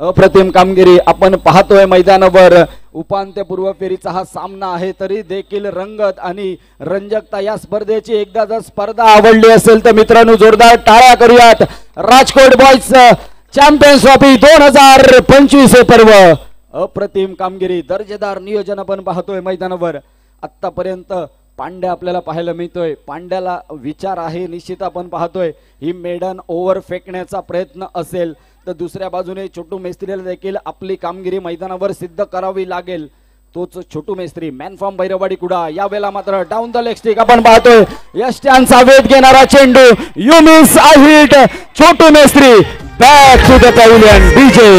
अप्रतिम कामगिरी आपण पाहतोय मैदानावर. उपांत्यपूर्व फेरीचा हा सामना आहे तरी देखील रंगत आणि रंजकता या स्पर्धेची. एकदा जर स्पर्धा आवडली असेल तर मित्रांनो जोरदार टाळ्या करूयात. राजकोट बॉयज चॅम्पियन्स ट्रॉफी 2025 हे पर्व. अप्रतिम कामगिरी, दर्जेदार नियोजन आपण पाहतोय मैदानावर. आतापर्यंत पांड्या आपल्याला पाहायला मिळतोय. पांड्याला विचार आहे निश्चित आपण पाहतोय. ही मेडन ओव्हर फेकण्याचा प्रयत्न असेल तर दुसऱ्या बाजूने छोटू मेस्त्रीला देखील आपली कामगिरी मैदानावर सिद्ध करावी लागेल. तोच छोटू मेस्त्री मॅन फ्रॉम भैरवाडी कुडा. यावेळेला मात्र डाऊन द लेग स्टिक आपण पाहतोय. यष्ट्यांचा वेध घेणारा चेंडू. You miss I hit. Chhotu Mestri back to the pavilion. DJ.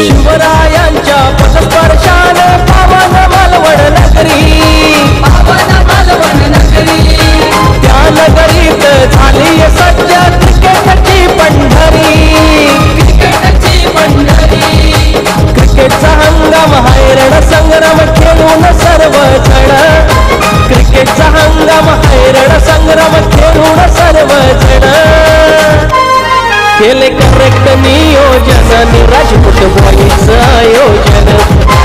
शिवरायांच्या पदस्पर्शाने पावन मालवण नगरी, त्या नगरीत झाली सज्ज क्रिकेटची पंढरी. क्रिकेटचा हंगाम हायरण संग्राम खेळून सर्वजण. क्रिकेटचा हंगाम हायरण संग्राम खेळून सर्वजण. केले करेक्ट नियोजन आणि राजकोट बॉईज आयोजन.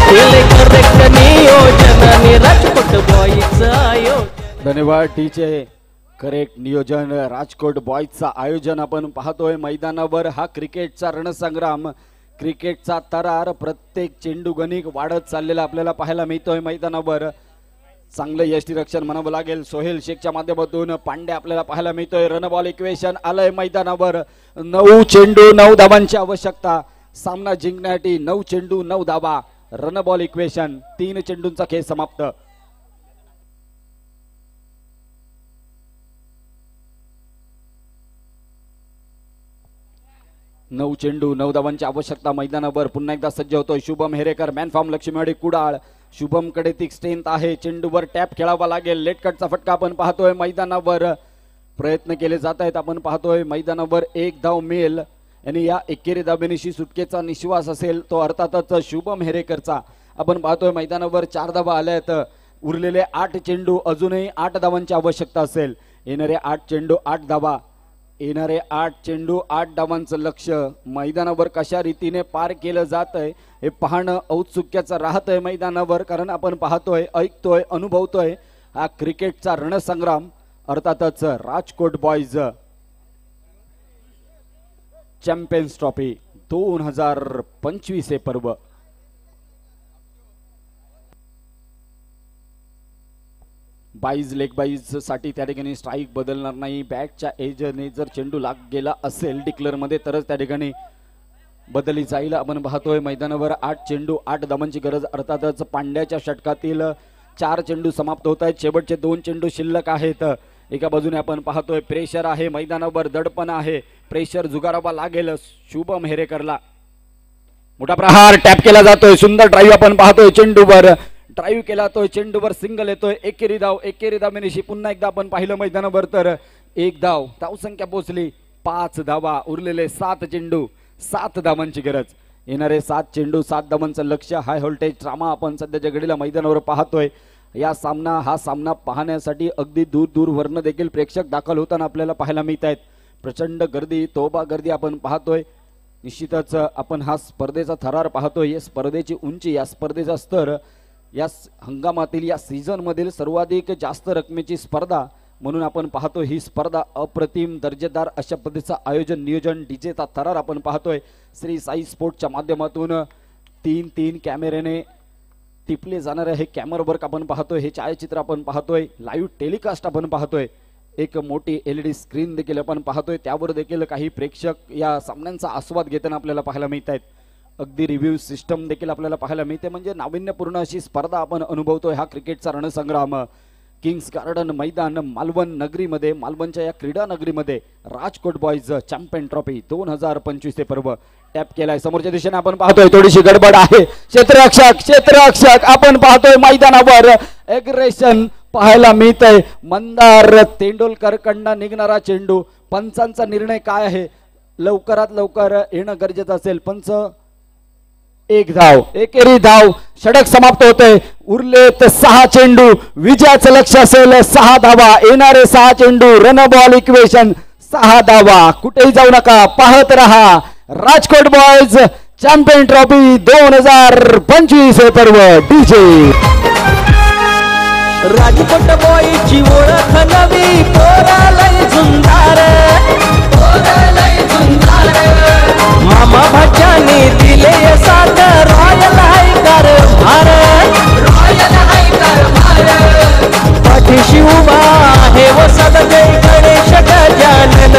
केले करेक्ट नियोजन आणि राजकोट बॉईज आयोजन. धन्यवाद डीजे. करेक्ट नियोजन राजकोट बॉयजचा आयोजन आपण पाहतोय मैदानावर. हा क्रिकेटचा रणसंग्राम, क्रिकेटचा तरार प्रत्येक चेंडू गणिक वाढत चाललेला आपल्याला पाहायला मिळतोय मैदानावर. चांगलं यष्टीरक्षण म्हणावं लागेल सोहेल शेखच्या माध्यमातून. पांड्या आपल्याला पाहायला मिळतोय. रन बॉल इक्वेशन आलंय मैदानावर. 9 चेंडू 9 धावांची आवश्यकता. सामना जिंकण्यासाठी 9 चेंडू 9 धावा. Run ball equation. 3 चेंडूंचा खेळ समाप्त. 9 चेंडू 9 धावांची आवश्यकता मैदानावर. पुन्हा एकदा सज्ज होतोय शुभम हेरेकर मॅन फॉर्म लक्ष्मीवाडी कुडाळ. शुभम कडे ती स्ट्रेंथ आहे. चेंडूवर टॅप खेळावा लागेल. लेट कटचा फटका आपण पाहतोय मैदानावर. प्रयत्न केले जात आहेत आपण पाहतोय मैदानावर. 1 धाव मिळेल आणि या एकेरी धाबेनिशी सुटकेचा निश्वास असेल तो अर्थातच शुभम हेरेकरचा. आपण पाहतोय मैदानावर 4 धावा आल्यात. उरलेले 8 चेंडू अजूनही 8 धावांची आवश्यकता असेल. येणारे 8 चेंडू 8 धावा. येणारे 8 चेंडू 8 धावांचं लक्ष मैदानावर कशा रीतीने पार केलं जात आहे हे पाहणं औत्सुक्याचं राहतंय मैदानावर. कारण आपण पाहतोय, ऐकतोय, अनुभवतोय हा क्रिकेटचा रणसंग्राम. अर्थातच राजकोट बॉयज चॅम्पियन्स ट्रॉफी 2025 हे पर्व. बाईज लेग बाईज साठी त्या ठिकाणी स्ट्राईक बदलणार नाही. बॅटच्या एजने जर चेंडू लाग गेला असेल डिक्लेअर मध्ये तरच त्या ठिकाणी बदली जाईल. आपण पाहतोय मैदानावर 8 चेंडू 8 धावांची गरज. अर्थातच पांड्याच्या षटकातील 4 चेंडू समाप्त होत आहेत. शेवटचे 2 चेंडू शिल्लक आहेत. एका बाजूने आपण पाहतोय प्रेशर आहे मैदानावर, दडपण आहे, प्रेशर जुगारावा लागेल शुभम हेरेकरला. मोठा प्रहार टॅप केला जातोय. सुंदर ड्राईव्ह आपण पाहतोय. चेंडूवर ड्राईव्ह केला तो, चेंडूवर सिंगल येतोय. एकेरी धाव मिनिशी. पुन्हा एकदा आपण पाहिलं मैदानावर तर 1 धाव. धावसंख्या पोहोचली 5 धावा. उरलेले 7 चेंडू 7 धावांची गरज. येणारे 7 चेंडू 7 धावांचं लक्ष्य. हाय व्होल्टेज ड्रामा आपण सध्याच्या घडीला मैदानावर पाहतोय. हा सामना पाहण्यासाठी अगदी दूर वरनं देखील प्रेक्षक दाखल होताना आपल्याला पाहायला मिळत आहेत. प्रचंड गर्दी, तोबा गर्दी आपण पाहतोय. निश्चितच आपण हा स्पर्धेचा थरार पाहतोय. या स्पर्धेची उंची, या स्पर्धेचा स्तर, या हंगामातील या सीझन मधील सर्वाधिक जास्त रकमेची स्पर्धा म्हणून आपण पाहतो. ही स्पर्धा अप्रतिम दर्जेदार अशा पद्धतीचं आयोजन, नियोजन, डीजेचा थरार आपण पाहतोय. श्री साई स्पोर्टच्या माध्यमातून 3 कॅमेऱ्याने टिपले जाणारे हे कॅमेरा वर्क आपण पाहतोय. हे छायाचित्र आपण पाहतोय. लाईव्ह टेलिकास्ट आपण पाहतोय. एक मोठी LED स्क्रीन देखील आपण पाहतोय. त्यावर देखील काही प्रेक्षक या सामन्यांचा आस्वाद घेताना आपल्याला पाहायला मिळत आहेत. अगदी रिव्ह्यू सिस्टम देखील आपल्याला पाहायला मिळते. म्हणजे नाविन्यपूर्ण अशी स्पर्धा आपण अनुभवतोय. हा क्रिकेटचा रणसंग्राम किंग्स गार्डन मैदान मालवण नगरीमध्ये, मालवणच्या या क्रीडा नगरीमध्ये राजकोट बॉयज चॅम्पियन ट्रॉफी 2025 पर्व टॅप केलाय. समोरच्या दिशेने आपण पाहतोय थोडीशी गडबड आहे. क्षेत्ररक्षक आपण पाहतोय मैदानावर. एग्रेशन पाहायला मिळतंय. मंदार तेंडुलकर कडनं निघणारा चेंडू. पंचांचा निर्णय काय आहे? लवकरात लवकर येणं गरजेचं असेल. पंच 1 धाव. एकेरी धाव. षटक समाप्त होते. उरलेत 6 चेंडू. विजयाचं लक्ष असेल 6 धावा. येणारे 6 चेंडू. रन बॉल इक्वेशन 6 धावा. कुठेही जाऊ नका, पाहत रहा. राजकोट बॉयज चॅम्पियन ट्रॉफी 2025 हे पर्व. डीजे राजकोट बॉयची ओळख नवी. पोरालय झुंजार, मामा भाच्याने दिले साथ. रॉयल हायकर भार, पाठीशी उभा आहे व सदजय गणेश गजानन.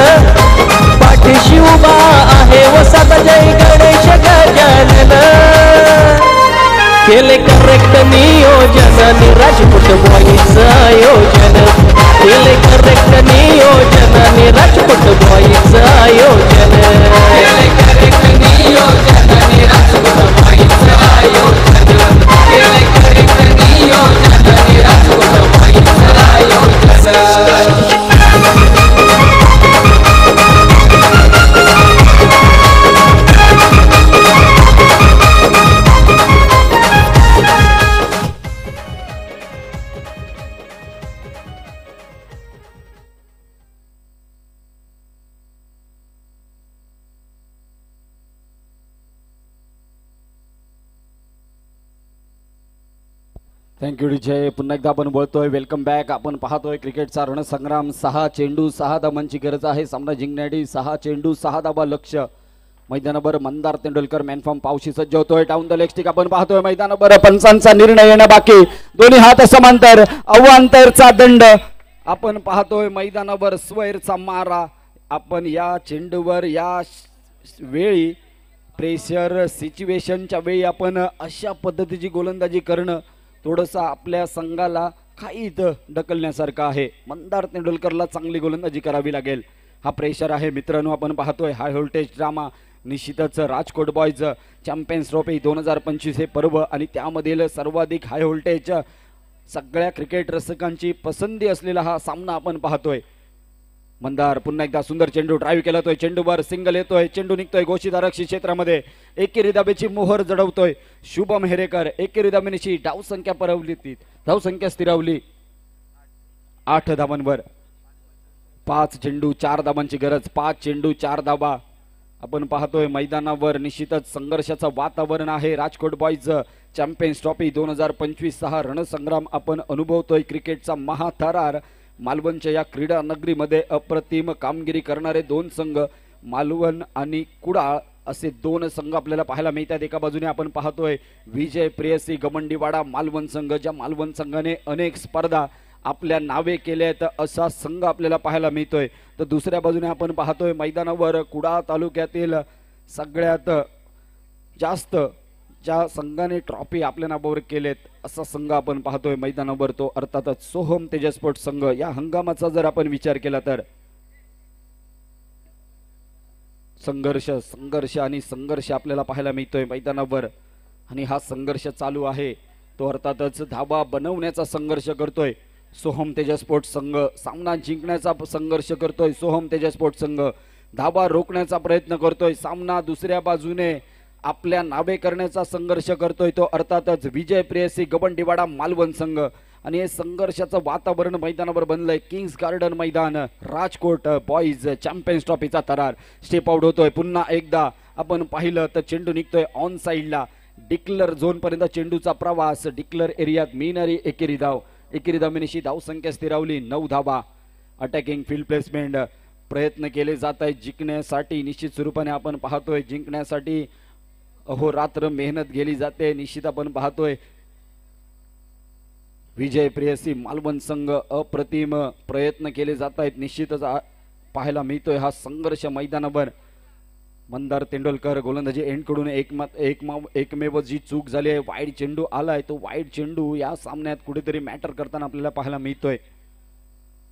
पाठीशी उभा आहे व सदजय गणेश गजानन. केले करेक्ट नियोजन राजकोट बॉयज आयोजन. केले करेक्ट नियोजन राजकोट बॉयज आयोजन. केले करेक्ट नियोजन राजकोट बॉयज आयोजन. केले करेक्ट नियोजन राजकोट बॉयज आयोजन. Thank you DJ. पुन्हा एकदा आपण बोलतोय. Welcome back. आपण पाहतोय क्रिकेटचा रणसंग्राम. 6 चेंडू 6 धावांची गरज आहे. सामना जिंकण्यासाठी 6 चेंडू 6 धावा लक्ष्य. मैदानावर मंदार तेंडुलकर मॅनफॉर्म पावशी सज्ज होतोय. डाऊन द लेग स्टिक आपण पाहतोय. मैदानावर पंचांचा निर्णय येणं बाकी. दोन्ही हात समांतर. अवांतरचा दंड आपण पाहतोय. मैदानावर स्वैरचा मारा. आपण या चेंडूवर या वेळी प्रेशर सिच्युएशनच्या वेळी आपण अशा पद्धतीची गोलंदाजी करणं थोडंसं आपल्या संघाला काही ढकलण्यासारखं आहे. मंदार तेंडुलकरला चांगली गोलंदाजी करावी लागेल. हा प्रेशर आहे मित्रांनो. आपण पाहतोय हाय व्होल्टेज ड्रामा. निश्चितच राजकोट बॉयज चॅम्पियन्स ट्रॉफी 2025 हे पर्व आणि त्यामधील सर्वाधिक हाय व्होल्टेज सगळ्या क्रिकेट रसिकांची पसंती असलेला हा सामना आपण पाहतोय. मंदार पुन्हा एकदा सुंदर चेंडू ड्राईव्ह केला तोय. चेंडूवर सिंगल येतोय. चेंडू निघतोय घोषित आरक्षित क्षेत्रामध्ये. एकेरी धाबेची मोहर जडवतोय शुभम हेरेकर. एकेरी धाबेची धावसंख्या धावसंख्या स्थिरावली 8 धावांवर. 5 चेंडू 4 धावांची गरज. 5 चेंडू 4 धावा आपण पाहतोय. मैदानावर निश्चितच संघर्षाचं वातावरण आहे. राजकोट बॉयज चॅम्पियन्स ट्रॉफी 2025 हा रणसंग्राम आपण अनुभवतोय. क्रिकेटचा महाथरार मालवणच्या या क्रीडा नगरीमध्ये अप्रतिम कामगिरी करणारे 2 संघ मालवण आणि कुडाळ असे 2 संघ आपल्याला पाहायला मिळतात. एका बाजूने आपण पाहतोय विजय प्रेयसी गमंडीवाडा मालवण संघ. ज्या मालवण संघाने अनेक स्पर्धा आपल्या नावे केले आहेत असा संघ आपल्याला पाहायला मिळतोय. तर दुसऱ्या बाजूने आपण पाहतोय मैदानावर कुडाळ तालुक्यातील सगळ्यात जास्त ज्या संघाने ट्रॉफी आपल्या नावावर केलेत असा संघ आपण पाहतोय मैदानावर, तो अर्थातच सोहम तेजस स्पोर्ट्स संघ. या हंगामाचा जर आपण विचार केला तर संघर्ष संघर्ष आणि संघर्ष आपल्याला पाहायला मिळतोय मैदानावर. आणि हा संघर्ष चालू आहे तो अर्थातच धाबा बनवण्याचा संघर्ष करतोय सोहम तेजस स्पोर्ट्स संघ. सामना जिंकण्याचा संघर्ष करतोय सोहम तेजस स्पोर्ट्स संघ. धाबा रोखण्याचा प्रयत्न करतोय. सामना दुसऱ्या बाजूने आपल्या नावे करण्याचा संघर्ष करतोय तो अर्थातच विजय प्रेयसी गबंडीवाडा मालवण संघ. आणि हे संघर्षाचं वातावरण मैदानावर बनलंय. किंग्स गार्डन मैदान, राजकोट बॉईज चॅम्पियन्स ट्रॉफीचा थरार स्टेप आउट होतोय. पुन्हा एकदा आपण पाहिलं तर चेंडू निघतोय ऑन साइडला. डिक्लर झोन पर्यंत चेंडूचा प्रवास. डिक्लर एरियात मिळणारी एकेरी धावनिशी धावसंख्या स्थिरावली 9 धावा. अटॅकिंग फील्ड प्लेसमेंट प्रयत्न केले जात आहेत जिंकण्यासाठी. निश्चित स्वरूपाने आपण पाहतोय जिंकण्यासाठी अहोरात्र मेहनत गेली जाते. निश्चित आपण पाहतोय विजय प्रेयसी मालवण संघ अप्रतिम प्रयत्न केले जात आहेत. निश्चितच पाहायला मिळतोय हा संघर्ष मैदानावर. मंदार तेंडुलकर गोलंदाजी एंड कडून एकमेव जी चूक झाली आहे, वाईड चेंडू आलाय. तो वाईड चेंडू या सामन्यात कुठेतरी मॅटर करताना आपल्याला पाहायला मिळतोय.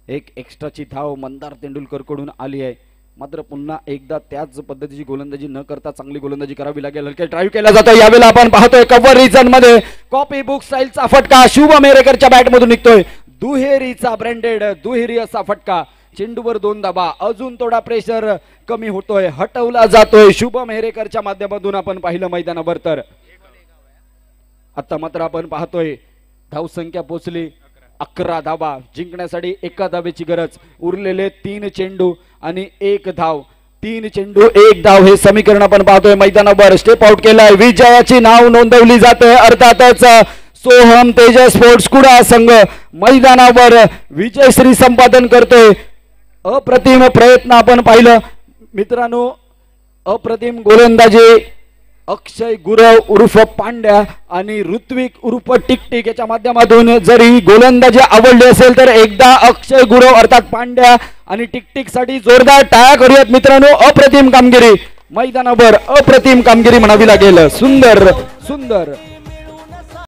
एक एक्स्ट्राची धाव मंदार तेंडुलकर कडून आली आहे. मात्र पुन्हा एकदा त्याच पद्धतीची गोलंदाजी न करता चांगली गोलंदाजी करावी लागेल. हलके ड्राईव्ह केला जातो. यावेळेला आपण पाहतोय कव्हर रिजन मध्ये कॉपी बुक स्टाईलचा फटका शुभम मेहरेकरच्या बॅट मधून निघतोय. दुहेरीचा ब्रँडेड दुहेरी असा फटका. चेंडूवर 2 धाबा. अजून थोडा प्रेशर कमी होतोय, हटवला जातोय शुभम मेहरेकरच्या माध्यमातून आपण पाहिलं मैदानावर. तर आता मात्र आपण पाहतोय धावसंख्या पोहोचली 11 धावा. जिंकण्यासाठी 1 धावेची गरज. उरलेले 3 चेंडू आणि 1 धाव. 3 चेंडू 1 धाव हे समीकरण आपण पाहतोय मैदानावर. स्टेप आउट केलाय. विजयाची नाव नोंदवली जाते अर्थातच सोहम तेजस स्पोर्ट्स कुडाळ संघ मैदानावर विजयश्री संपादन करतोय. अप्रतिम प्रयत्न आपण पाहिलं मित्रांनो. अप्रतिम गोलंदाजी अक्षय गुरव उर्फ पांड्या आणि ऋत्विक उर्फ टिकटिक याच्या माध्यमातून जरी गोलंदाजी आवडली असेल तर एकदा अक्षय गुरव अर्थात पांड्या आणि टिकटिक साठी जोरदार टाळ्या करूयात मित्रांनो. अप्रतिम कामगिरी मैदानावर, अप्रतिम कामगिरी म्हणावी लागेल. सुंदर सुंदर